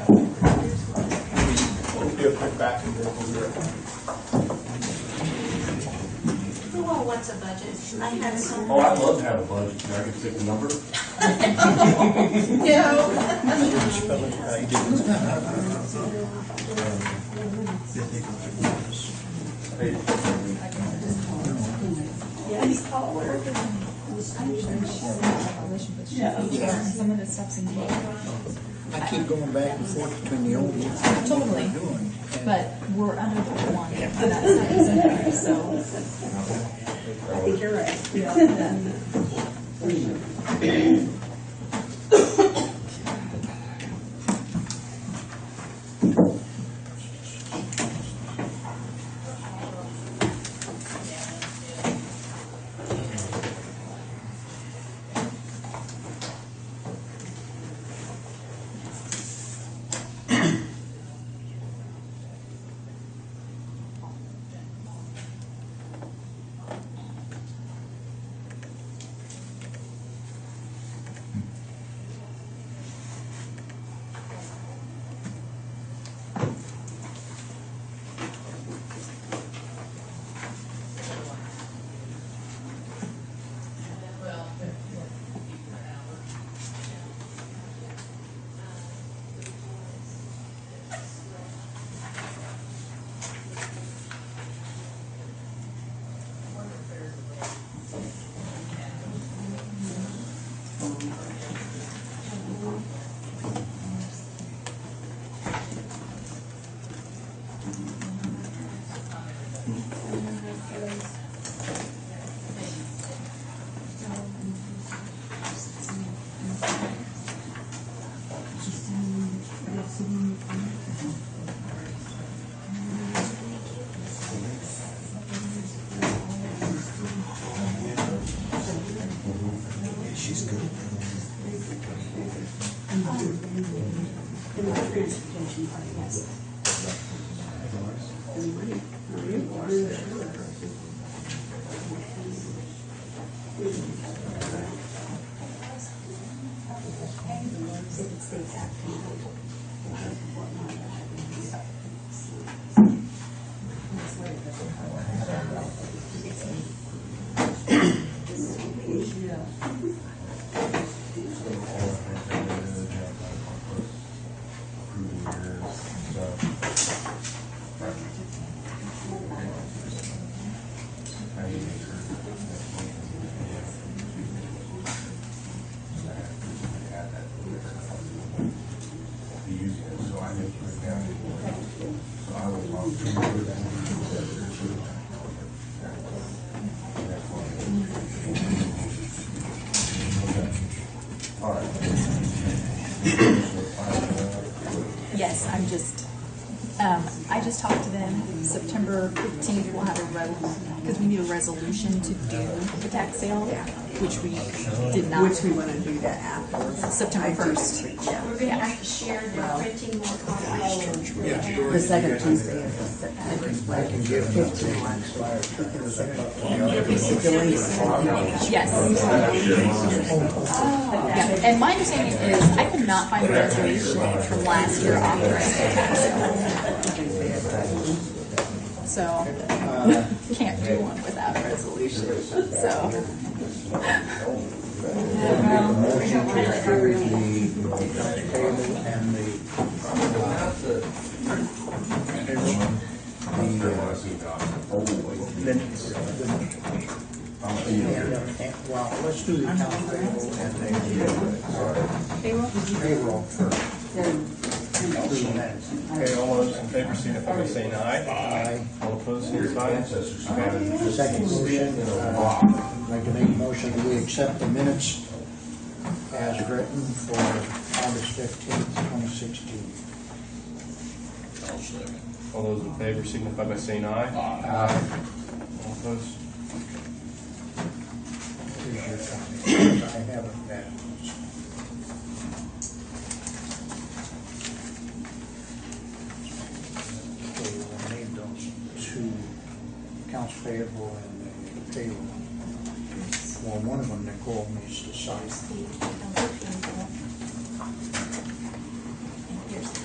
We'll be a quick back and then we'll do it. Who all wants a budget? I had some. Oh, I'd love to have a budget. Can I get to pick the number? Some of the stuff's in here. I keep going back and forth between the old and Totally. But we're under the one, and that's not in there, so. I think you're right. Yes, I just talked to them. September 15th, we'll have because we need a resolution to do the tax sale, which we did not. Which we want to do that afterwards. September 1st. We're gonna have to share the printing more copies. The second Tuesday of September. I can give them 15 one. Yes. Yeah. And my understanding is I could not find a resolution from last year authorizing the tax sale. So can't do one without a resolution. So. motion to approve the accounts payable and the well, let's do the accounts payable and the payroll first. I'll do the minutes. Okay, all those in favor signify by saying aye. Aye. All opposed, same sign. Second motion, I'd like to make a motion that we accept the minutes as written for August 15th, 2016. All those in favor signify by saying aye. Aye. All opposed. Here's your copy. I haven't read it. Okay, we'll need those two accounts payable and the payroll. Well, one of them, Nicole needs to sign. And here's the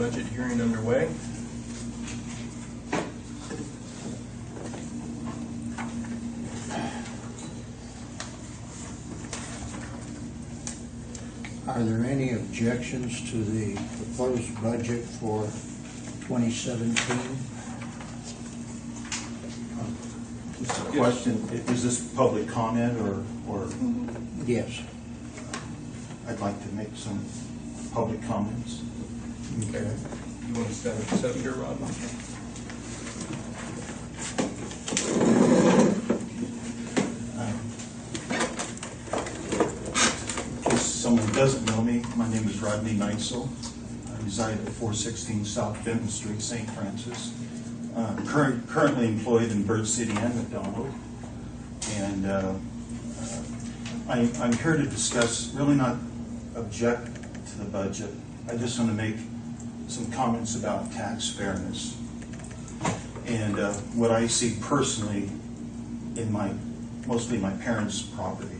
budget hearing underway. Are there any objections to the proposed budget for 2017? Just a question, is this public comment or Yes. I'd like to make some public comments? Okay. You want to set up here, Rob? In case someone doesn't know me, my name is Rodney Neitzel. I reside at 416 South Benton Street, St. Francis. Currently employed in Bird City and McDonald. And I'm here to discuss, really not object to the budget. I just want to make some comments about tax fairness. And what I see personally in mostly my parents' property.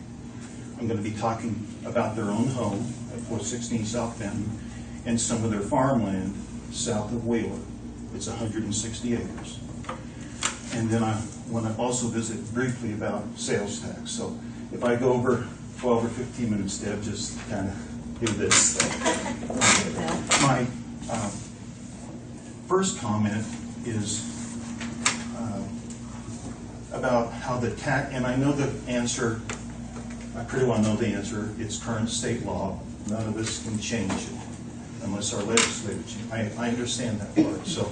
I'm going to be talking about their own home at 416 South Benton and some of their farmland south of Wheeler. It's 160 acres. And then I want to also visit briefly about sales tax. So if I go over 12 or 15 minutes, Deb, just kind of do this. My first comment is about how the tax, and I know the answer, I pretty well know the answer, it's current state law. None of us can change it unless our legislature changes. I understand that part. So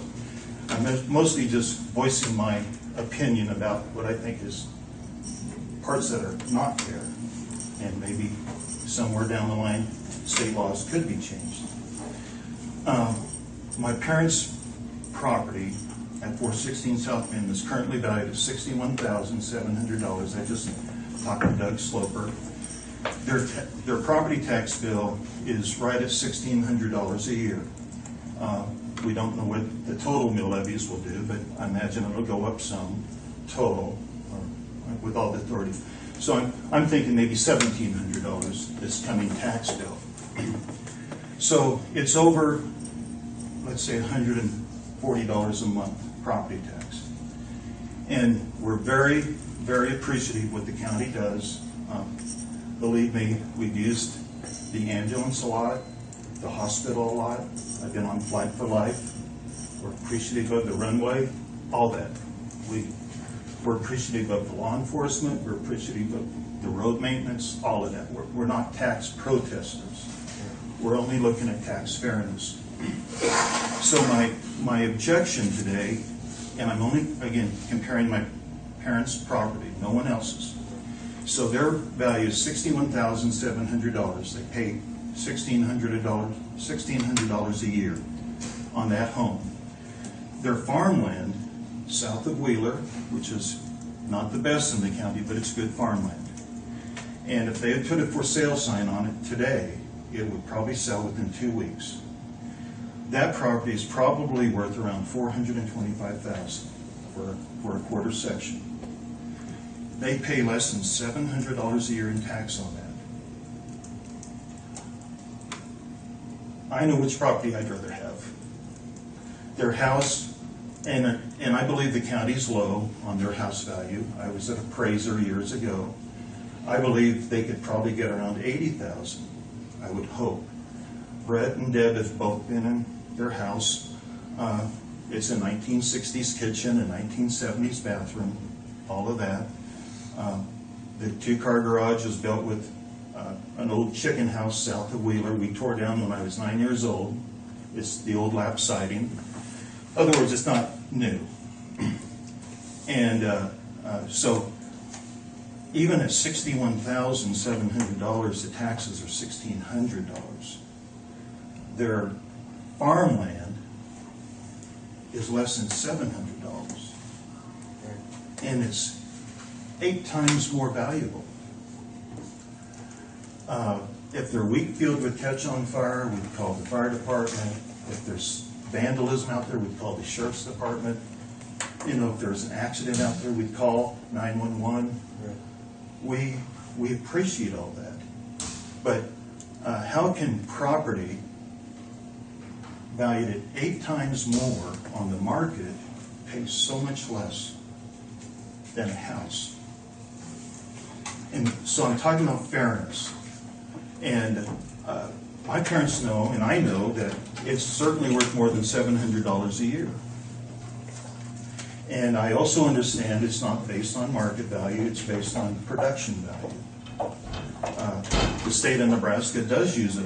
I'm mostly just voicing my opinion about what I think is parts that are not fair, and maybe somewhere down the line, state laws could be changed. My parents' property at 416 South Bend is currently valued at $61,700. I just talked to Doug Sloper. Their property tax bill is right at $1,600 a year. We don't know what the total mill levies will do, but I imagine it'll go up some total with all the authority. So I'm thinking maybe $1,700 this coming tax bill. So it's over, let's say, $140 a month property tax. And we're very, very appreciative of what the county does. Believe me, we've used the ambulance a lot, the hospital a lot. I've been on Flight for Life. We're appreciative of the runway, all that. We're appreciative of the law enforcement. We're appreciative of the road maintenance, all of that. We're not tax protesters. We're only looking at tax fairness. So my objection today, and I'm only, again, comparing my parents' property, no one else's. So their value is $61,700. They pay $1,600 a year on that home. Their farmland south of Wheeler, which is not the best in the county, but it's good farmland. And if they had put a for sale sign on it today, it would probably sell within 2 weeks. That property is probably worth around $425,000 for a quarter section. They pay less than $700 a year in tax on that. I know which property I'd rather have. Their house, and I believe the county's low on their house value. I was an appraiser years ago. I believe they could probably get around $80,000, I would hope. Brett and Deb have both been in their house. It's a 1960s kitchen, a 1970s bathroom, all of that. The two-car garage is built with an old chicken house south of Wheeler. We tore down when I was 9 years old. It's the old lap siding. In other words, it's not new. And so even at $61,700, the taxes are $1,600. Their farmland is less than $700. And it's 8 times more valuable. If their wheat field would catch on fire, we'd call the fire department. If there's vandalism out there, we'd call the sheriff's department. You know, if there's an accident out there, we'd call 911. We appreciate all that. But how can property valued at 8 times more on the market pays so much less than a house. And so I'm talking about fairness. And my parents know, and I know, that it's certainly worth more than $700 a year. And I also understand it's not based on market value, it's based on production value. The state of Nebraska does use a